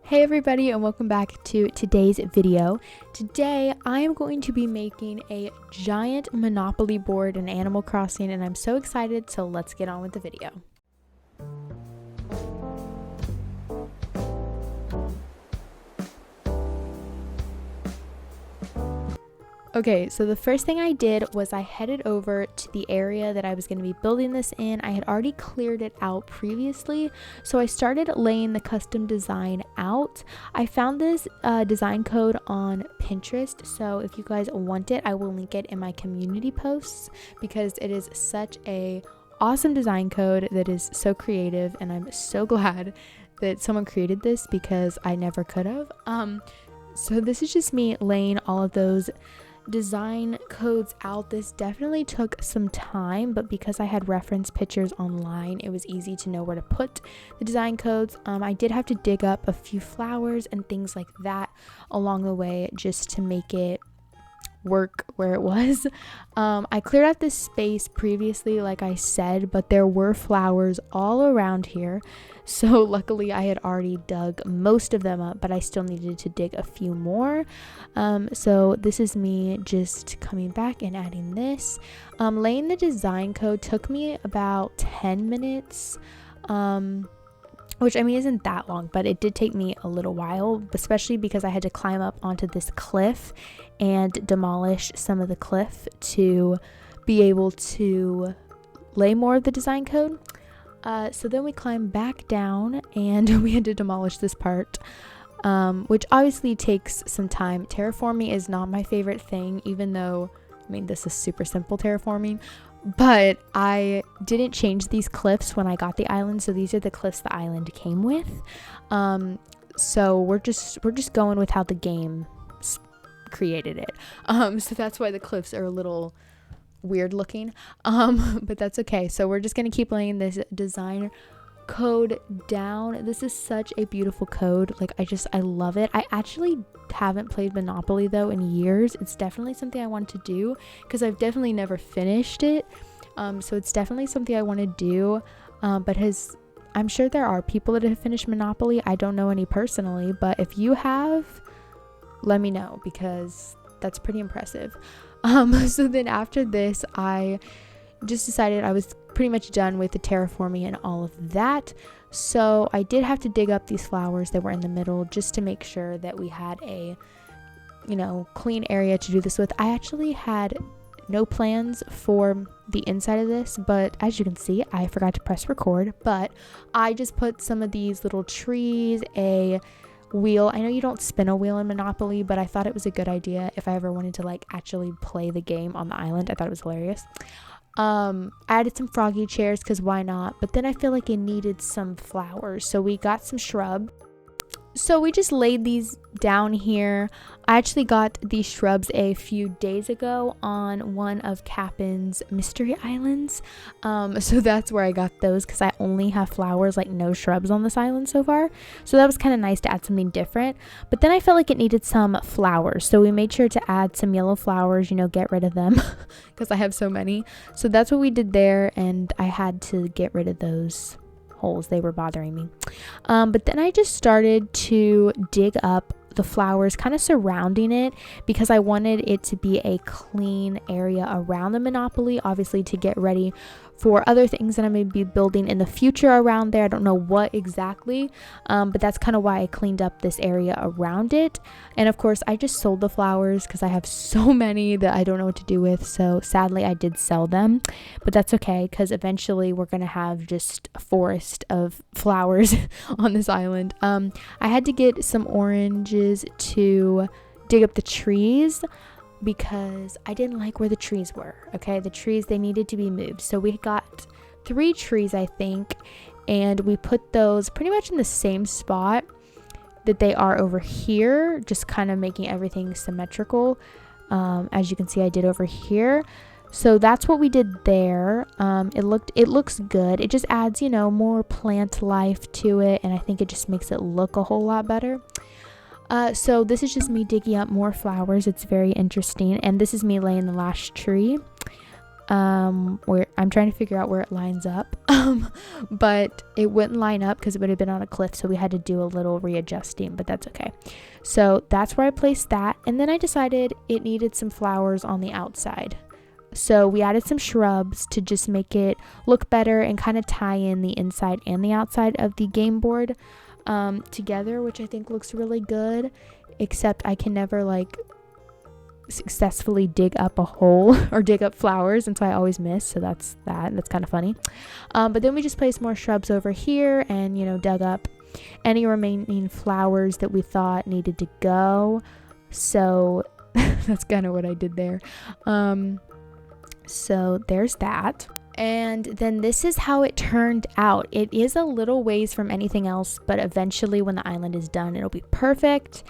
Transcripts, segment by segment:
Hey everybody, and welcome back to today's video. Today I am going to be making a giant Monopoly board in Animal Crossing, and I'm so excited, so let's get on with the video. Okay, so the first thing I did was I headed over to the area that I was going to be building this in. I had already cleared it out previously, so I started laying the custom design out. I found this design code on Pinterest, so if you guys want it, I will link it in my community posts because it is such a awesome design code that is so creative, and I'm so glad that someone created this because I never could have. So this is just me laying all of those design codes out. This definitely took some time, but because I had reference pictures online, it was easy to know where to put the design codes. I did have to dig up a few flowers and things like that along the way just to make it work where it was. I cleared out this space previously, like I said, but there were flowers all around here, so luckily I had already dug most of them up, but I still needed to dig a few more. So this is me just coming back and adding this. Laying the design code took me about 10 minutes, which I mean isn't that long, but it did take me a little while, especially because I had to climb up onto this cliff and demolish some of the cliff to be able to lay more of the design code. So then we climbed back down and we had to demolish this part, which obviously takes some time. Terraforming is not my favorite thing, even though, I mean, this is super simple terraforming, but I didn't change these cliffs when I got the island, so these are the cliffs the island came with. So we're just going with how the game created it. So that's why the cliffs are a little weird looking, but that's okay. So we're just gonna keep laying this design code down. This is such a beautiful code. Like I love it. I actually haven't played Monopoly though in years. It's definitely something I want to do because I've definitely never finished it. So it's definitely something I want to do. But I'm sure there are people that have finished Monopoly. I don't know any personally, but if you have, let me know because that's pretty impressive. So then after this, I just decided I was pretty much done with the terraforming and all of that. So I did have to dig up these flowers that were in the middle just to make sure that we had a, clean area to do this with. I actually had no plans for the inside of this, but as you can see, I forgot to press record, but I just put some of these little trees, a wheel. I know you don't spin a wheel in Monopoly, but I thought it was a good idea if I ever wanted to actually play the game on the island. I thought it was hilarious. I added some froggy chairs because why not, but then I feel like it needed some flowers, so we got some shrub. So we just laid these down here. I actually got these shrubs a few days ago on one of Cap'n's mystery islands. So that's where I got those because I only have flowers, no shrubs on this island so far. So that was kind of nice to add something different. But then I felt like it needed some flowers. So we made sure to add some yellow flowers, get rid of them because I have so many. So that's what we did there, and I had to get rid of those holes. They were bothering me. But then I just started to dig up the flowers kind of surrounding it because I wanted it to be a clean area around the Monopoly, obviously to get ready for other things that I'm going to be building in the future around there. I don't know what exactly, but that's kind of why I cleaned up this area around it. And of course I just sold the flowers because I have so many that I don't know what to do with, so sadly I did sell them, but that's okay because eventually we're going to have just a forest of flowers on this island. I had to get some oranges to dig up the trees because I didn't like where the trees were. Okay, the trees, they needed to be moved. So we got 3 trees, I think, and we put those pretty much in the same spot that they are over here, just kind of making everything symmetrical. As you can see, I did over here. So that's what we did there. It looks good. It just adds, more plant life to it, and I think it just makes it look a whole lot better. So this is just me digging up more flowers. It's very interesting, and this is me laying the last tree. where I'm trying to figure out where it lines up. But it wouldn't line up because it would have been on a cliff, so we had to do a little readjusting, but that's okay. So that's where I placed that, and then I decided it needed some flowers on the outside. So we added some shrubs to just make it look better and kind of tie in the inside and the outside of the game board together, which I think looks really good, except I can never like successfully dig up a hole or dig up flowers, and so I always miss. So that's kind of funny. But then we just placed more shrubs over here and, you know, dug up any remaining flowers that we thought needed to go. So that's kind of what I did there. So there's that. And then this is how it turned out. It is a little ways from anything else, but eventually when the island is done, it'll be perfect.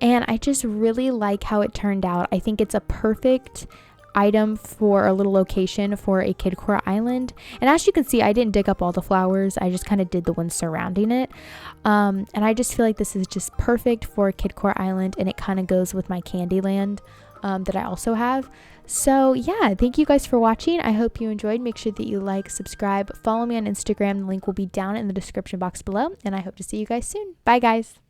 And I just really like how it turned out. I think it's a perfect item for a little location for a kid core island. And as you can see, I didn't dig up all the flowers. I just kind of did the ones surrounding it. And I just feel like this is just perfect for a kid core island, and it kind of goes with my Candyland that I also have. So yeah, thank you guys for watching. I hope you enjoyed. Make sure that you like, subscribe, follow me on Instagram. The link will be down in the description box below, and I hope to see you guys soon. Bye guys.